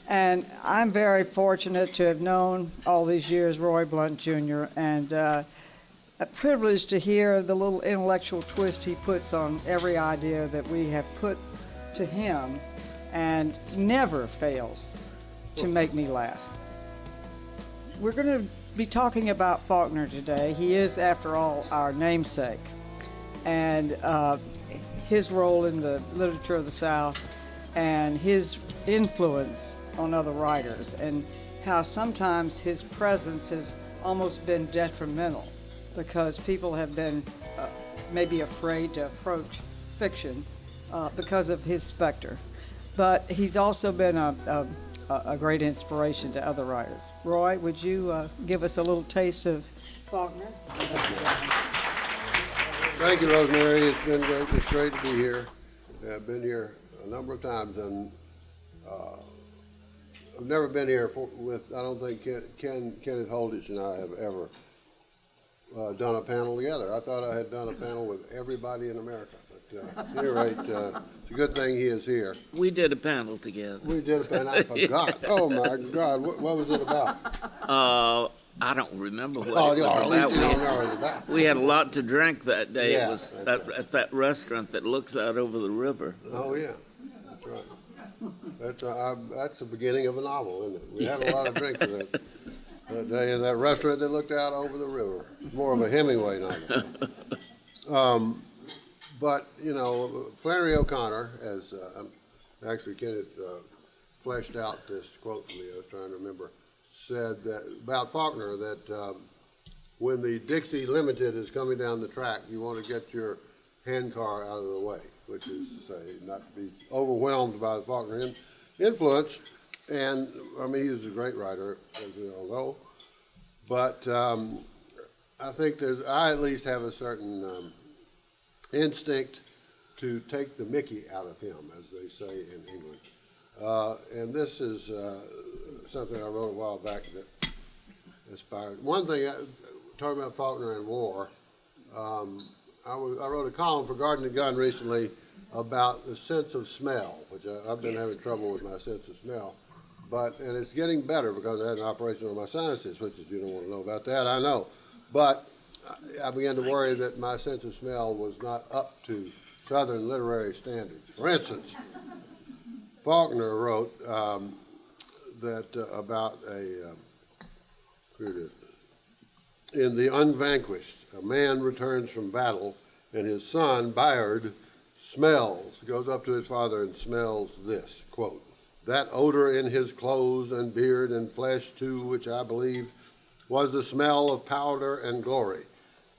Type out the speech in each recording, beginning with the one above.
And I'm very fortunate to have known all these years Roy Blount Jr. and a privilege to hear the little intellectual twist he puts on every idea that we have put to him, and never fails to make me laugh. We're going to be talking about Faulkner today. He is, after all, our namesake, and his role in the literature of the South and his influence on other writers, and how sometimes his presence has almost been detrimental because people have been maybe afraid to approach fiction because of his specter. But he's also been a great inspiration to other writers. Roy, would you give us a little taste of Faulkner? Thank you, Rosemary. It's been great. It's great to be here. I've been here a number of times, and I've never been here with, I don't think Kenneth Holditch and I have ever done a panel together. I thought I had done a panel with everybody in America. But at any rate, it's a good thing he is here. We did a panel together. We did a panel. I forgot. Oh, my God. What was it about? I don't remember what Oh, it was at least about. you don't know what it's about. We had a lot to drink that day. Yeah, It was that's at that restaurant that looks out over the river. Oh, yeah. That's right. That's the beginning of a novel, isn't it? We had a lot of drinks that day in that restaurant that looked out over the river. It's more of a Hemingway novel. But, you know, Flannery O'Connor, as actually Kenneth fleshed out this quote for me, I was trying to remember, said that about Faulkner that when the Dixie Limited is coming down the track, you want to get your handcar out of the way, which is to say not to be overwhelmed by the Faulkner influence. And, I mean, he was a great writer, as we all know. But I think I at least have a certain instinct to take the Mickey out of him, as they say in England. And this is something I wrote a while back that inspired. One thing, talking about Faulkner and war, I wrote a column for Garden and Gun recently about the sense of smell, which I've been having trouble with my sense of smell. And it's getting better because I had an operation on my sinuses, which is, you don't want to know about that, I know. But I began to worry that my sense of smell was not up to Southern literary standards. For instance, Faulkner wrote that about in The Unvanquished, a man returns from battle, and his son, Bayard, goes up to his father and smells this, quote, that odor in his clothes and beard and flesh, too, which I believe was the smell of powder and glory.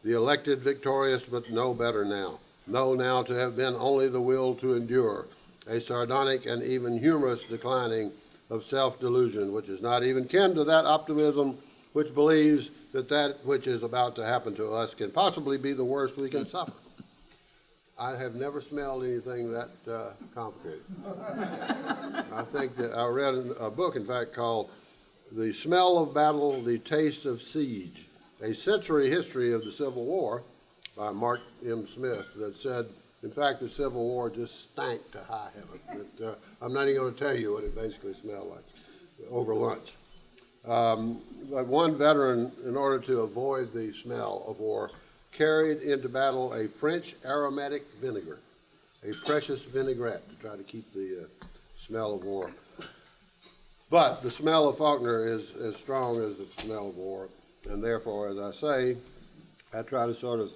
The elected victorious, but no better now. Know now to have been only the will to endure, a sardonic and even humorous declining of self-delusion, which is not even kin to that optimism which believes that which is about to happen to us can possibly be the worst we can suffer. I have never smelled anything that complicated. I think that I read a book, in fact, called The Smell of Battle, The Taste of Siege, a century history of the Civil War by Mark M. Smith, that said, in fact, the Civil War just stank to high heaven. I'm not even going to tell you what it basically smelled like over lunch. But one veteran, in order to avoid the smell of war, carried into battle a French aromatic vinegar, a precious vinaigrette to try to keep the smell of war. But the smell of Faulkner is as strong as the smell of war, and therefore, as I say, I try to sort of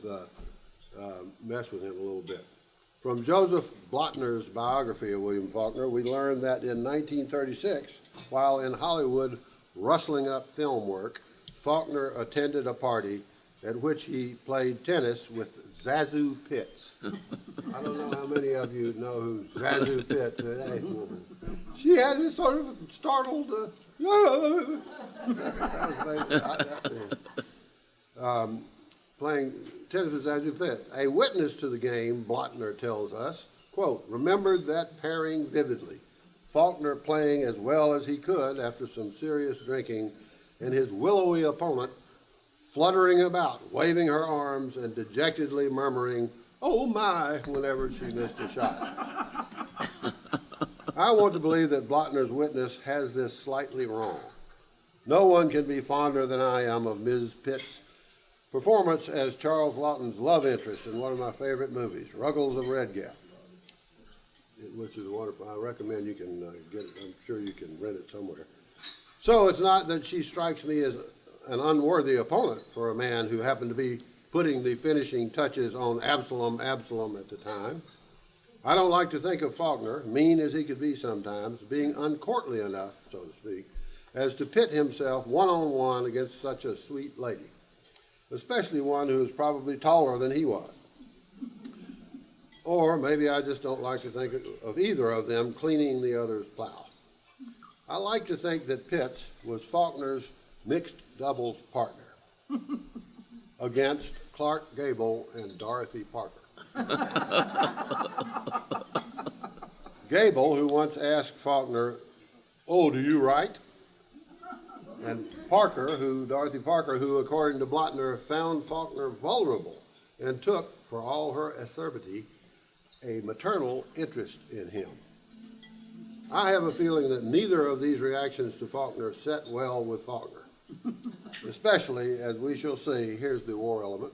mess with him a little bit. From Joseph Blattner's biography of William Faulkner, we learn that in 1936, while in Hollywood rustling up film work, Faulkner attended a party at which he played tennis with Zazu Pitts. I don't know how many of you know who Zazu Pitts is. She had this sort of startled, playing tennis with Zazu Pitts. A witness to the game, Blattner tells us, quote, remembered that pairing vividly. Faulkner playing as well as he could after some serious drinking, and his willowy opponent fluttering about, waving her arms and dejectedly murmuring, oh my, whenever she missed a shot. I want to believe that Blattner's witness has this slightly wrong. No one can be fonder than I am of Ms. Pitt's performance as Charles Laughton's love interest in one of my favorite movies, Ruggles of Red Gap, which is wonderful. I recommend you can get it. I'm sure you can rent it somewhere. So it's not that she strikes me as an unworthy opponent for a man who happened to be putting the finishing touches on Absalom at the time. I don't like to think of Faulkner, mean as he could be sometimes, being uncourtly enough, so to speak, as to pit himself one-on-one against such a sweet lady, especially one who is probably taller than he was. Or maybe I just don't like to think of either of them cleaning the other's plow. I like to think that Pitts was Faulkner's mixed doubles partner against Clark Gable and Dorothy Parker. Gable, who once asked Faulkner, "Oh, do you write?" And Dorothy Parker, who according to Blattner found Faulkner vulnerable and took, for all her acerbity, a maternal interest in him. I have a feeling that neither of these reactions to Faulkner set well with Faulkner, especially, as we shall see, here's the war element,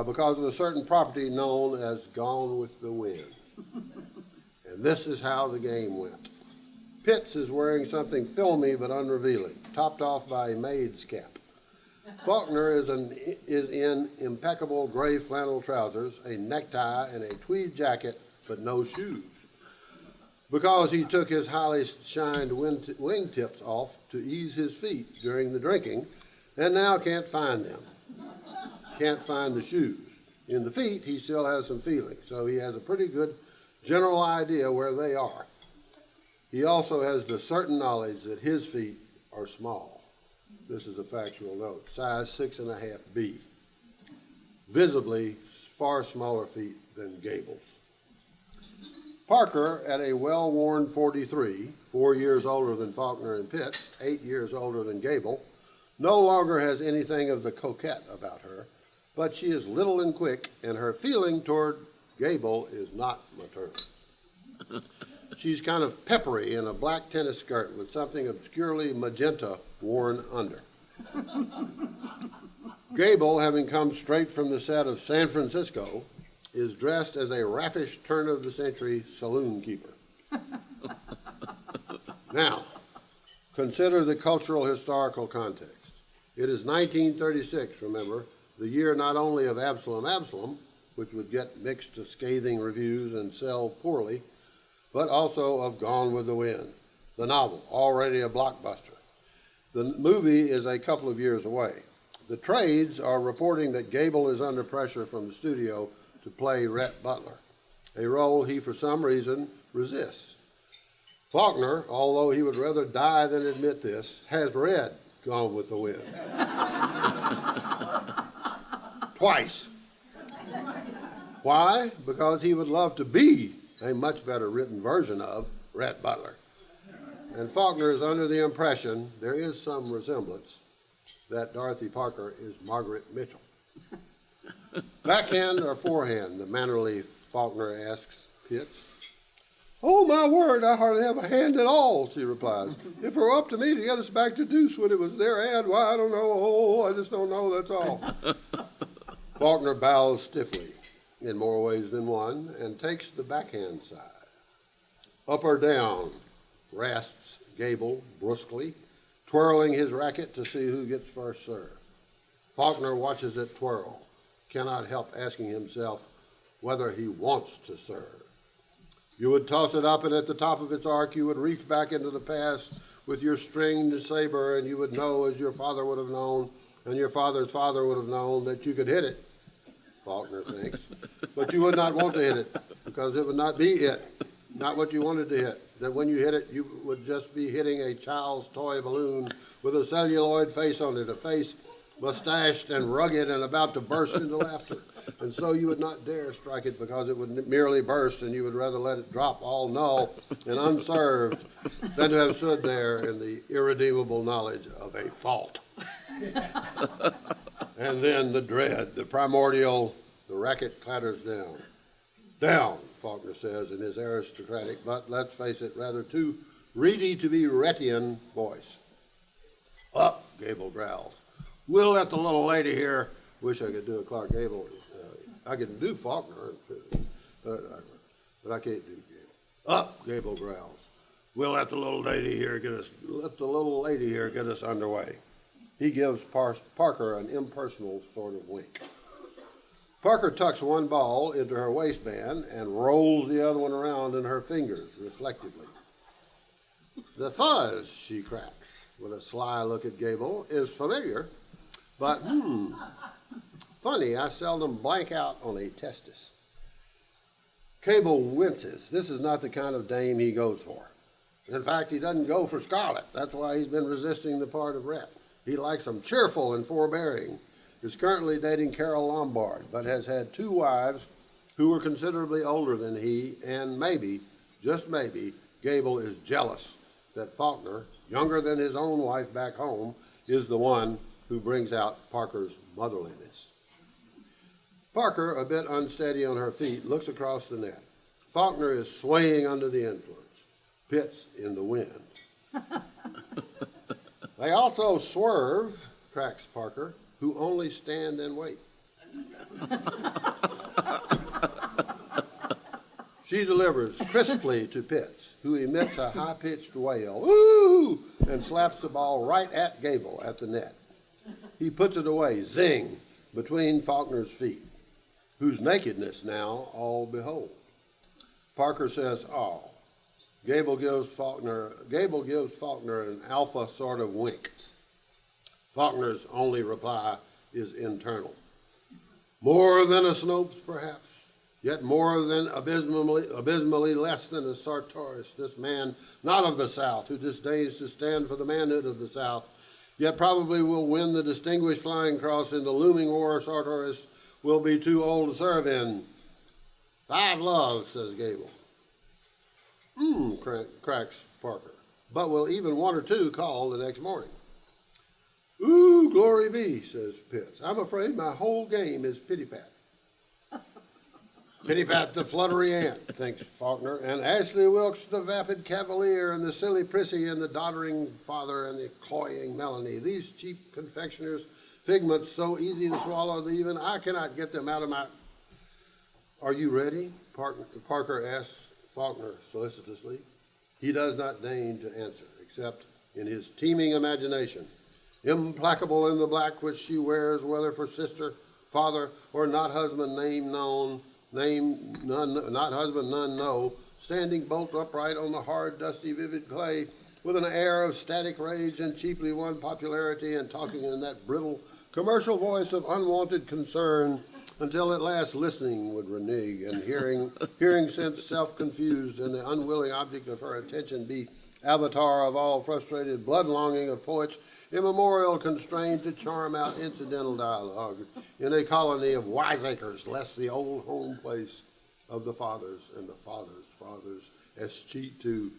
because of a certain property known as Gone with the Wind. And this is how the game went. Pitts is wearing something filmy but unrevealing, topped off by a maid's cap. Faulkner is in impeccable gray flannel trousers, a necktie, and a tweed jacket, but no shoes, because he took his highly shined wingtips off to ease his feet during the drinking, and now can't find them. Can't find the shoes. In the feet, he still has some feeling, so he has a pretty good general idea where they are. He also has the certain knowledge that his feet are small. This is a factual note, size 6.5B. Visibly far smaller feet than Gable's. Parker, at a well-worn 43, 4 years older than Faulkner and Pitts, 8 years older than Gable, no longer has anything of the coquette about her, but she is little and quick, and her feeling toward Gable is not maternal. She's kind of peppery in a black tennis skirt with something obscurely magenta worn under. Gable, having come straight from the set of San Francisco, is dressed as a raffish turn-of-the-century saloon keeper. Now, consider the cultural historical context. It is 1936, remember, the year not only of Absalom, which would get mixed to scathing reviews and sell poorly, but also of Gone with the Wind, the novel, already a blockbuster. The movie is a couple of years away. The trades are reporting that Gable is under pressure from the studio to play Rhett Butler, a role he, for some reason, resists. Faulkner, although he would rather die than admit this, has read Gone with the Wind. Twice. Why? Because he would love to be a much better written version of Rhett Butler. And Faulkner is under the impression, there is some resemblance, that Dorothy Parker is Margaret Mitchell. Backhand or forehand, the mannerly Faulkner asks Pitts. "Oh, my word, I hardly have a hand at all," she replies. "If it were up to me to get us back to deuce when it was their ad, why, I don't know. Oh, I just don't know, that's all." Faulkner bows stiffly, in more ways than one, and takes the backhand side. "Up or down?" rasps Gable brusquely, twirling his racket to see who gets first serve. Faulkner watches it twirl, cannot help asking himself whether he wants to serve. You would toss it up, and at the top of its arc, you would reach back into the past with your stringed saber, and you would know, as your father would have known, and your father's father would have known, that you could hit it, Faulkner thinks. But you would not want to hit it, because it would not be it, not what you wanted to hit. That when you hit it, you would just be hitting a child's toy balloon with a celluloid face on it, a face mustached and rugged and about to burst into laughter. And so you would not dare strike it because it would merely burst, and you would rather let it drop all null and unserved than to have stood there in the irredeemable knowledge of a fault. And then the dread, the primordial, the racket clatters down. Down. Faulkner says in his aristocratic, but let's face it, rather too reedy to be Rettian voice. Up, Gable growls. We'll let the little lady here. Wish I could do a Clark Gable. I can do Faulkner, but I can't do Gable. Up, Gable growls. We'll let the little lady here get us underway. He gives Parker an impersonal sort of wink. Parker tucks one ball into her waistband and rolls the other one around in her fingers reflectively. The fuzz, she cracks, with a sly look at Gable, is familiar, but funny, I seldom blank out on a testis. Gable winces. This is not the kind of dame he goes for. In fact, he doesn't go for Scarlet. That's why he's been resisting the part of Rhett. He likes them cheerful and forbearing. Is currently dating Carol Lombard, but has had 2 wives who were considerably older than he, and maybe, just maybe, Gable is jealous that Faulkner, younger than his own wife back home, is the one who brings out Parker's motherliness. Parker, a bit unsteady on her feet, looks across the net. Faulkner is swaying under the influence. Pitts in the wind. They also swerve, cracks Parker, who only stand and wait. She delivers crisply to Pitts, who emits a high-pitched wail, "Ooh!" and slaps the ball right at Gable at the net. He puts it away, zing, between Faulkner's feet, whose nakedness now all behold. Parker says, "Oh." Gable gives Faulkner an alpha sort of wink. Faulkner's only reply is internal. More than a Snopes, perhaps, yet more than abysmally less than a Sartoris, this man not of the South, who disdains to stand for the manhood of the South, yet probably will win the Distinguished Flying Cross in the looming war Sartoris will be too old to serve in. 5 loves, says Gable. Cracks Parker, but will even 1 or 2 call the next morning. Ooh, glory be, says Pitts. I'm afraid my whole game is pity-pat. Pity-pat the fluttery ant, thinks Faulkner, and Ashley Wilkes the vapid cavalier, and the silly prissy, and the doddering father, and the cloying Melanie. These cheap confectioners' figments so easy to swallow that even I cannot get them out of my... Are you ready? Parker asks Faulkner solicitously. He does not deign to answer, except in his teeming imagination. Implacable in the black which she wears, whether for sister, father, or not husband none know, standing bolt upright on the hard, dusty, vivid clay, with an air of static rage and cheaply won popularity, and talking in that brittle, commercial voice of unwanted concern, until at last listening would renege, and hearing sense self-confused, and the unwilling object of her attention be avatar of all frustrated blood-longing of poets, immemorial constrained to charm out incidental dialogue in a colony of wiseacres, lest the old home place of the fathers and the fathers escheat to.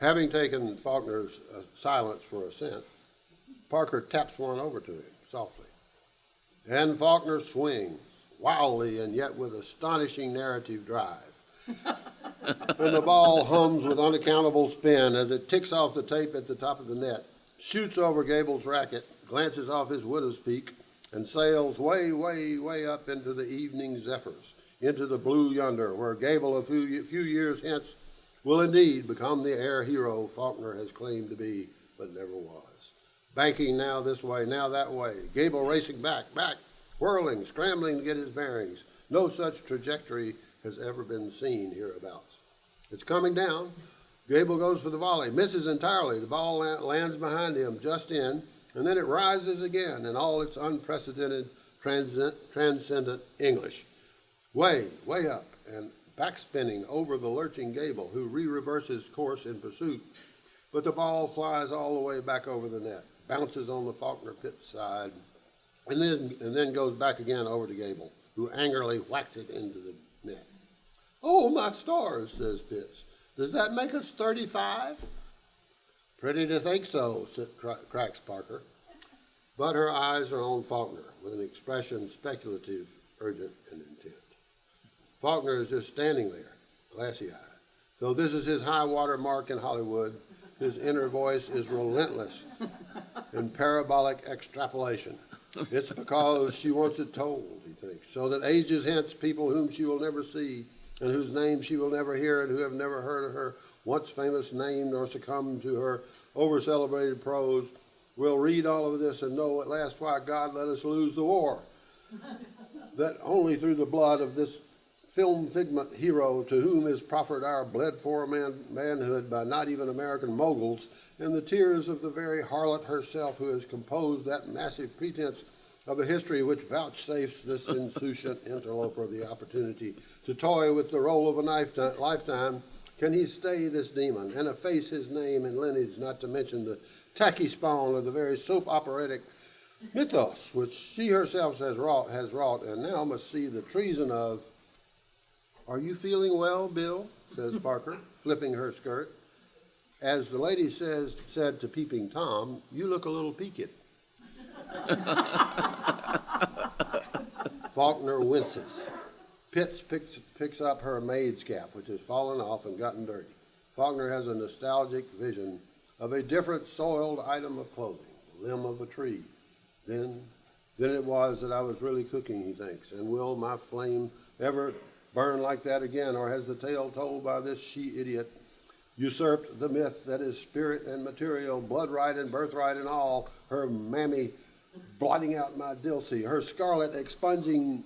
Having taken Faulkner's silence for assent, Parker taps one over to him softly. And Faulkner swings, wildly and yet with astonishing narrative drive. And the ball hums with unaccountable spin as it ticks off the tape at the top of the net, shoots over Gable's racket, glances off his widow's peak, and sails way, way, way up into the evening zephyrs, into the blue yonder, where Gable a few years hence will indeed become the air hero Faulkner has claimed to be, but never was. Banking now this way, now that way, Gable racing back, whirling, scrambling to get his bearings. No such trajectory has ever been seen hereabouts. It's coming down. Gable goes for the volley, misses entirely. The ball lands behind him, just in, and then it rises again in all its unprecedented, transcendent English. Way, way up, and backspinning over the lurching Gable, who re-reverses course in pursuit. But the ball flies all the way back over the net, bounces on the Faulkner pit side, and then goes back again over to Gable, who angrily whacks it into the net. "Oh, my stars," says Pitts. "Does that make us 35? "Pretty to think so," cracks Parker. But her eyes are on Faulkner with an expression speculative, urgent, and intent. Faulkner is just standing there, glassy-eyed. So this is his high water mark in Hollywood. His inner voice is relentless in parabolic extrapolation. It's because she wants it told, he thinks, so that ages hence people whom she will never see and whose names she will never hear and who have never heard of her once famous name nor succumbed to her over-celebrated prose will read all of this and know at last why God let us lose the war. That only through the blood of this film figment hero to whom is proffered our bled-for manhood by not even American moguls, and the tears of the very harlot herself who has composed that massive pretense of a history which vouchsafes this insouciant interloper the opportunity to toy with the role of a lifetime, can he stay this demon and efface his name and lineage, not to mention the tacky spawn of the very soap operatic mythos which she herself has wrought, and now must see the treason of. "Are you feeling well, Bill?" says Parker, flipping her skirt. As the lady said to Peeping Tom, "You look a little peaked." Faulkner winces. Pitts picks up her maid's cap, which has fallen off and gotten dirty. Faulkner has a nostalgic vision of a different soiled item of clothing, the limb of a tree. Then it was that I was really cooking, he thinks, and will my flame ever burn like that again, or has the tale told by this she-idiot usurped the myth that is spirit and material, blood right and birthright and all, her mammy blotting out my Dilsey, her scarlet expunging.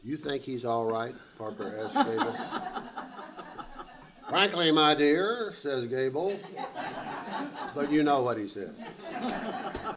"You think he's all right?" Parker asked Gable. "Frankly, my dear," says Gable, but you know what he says.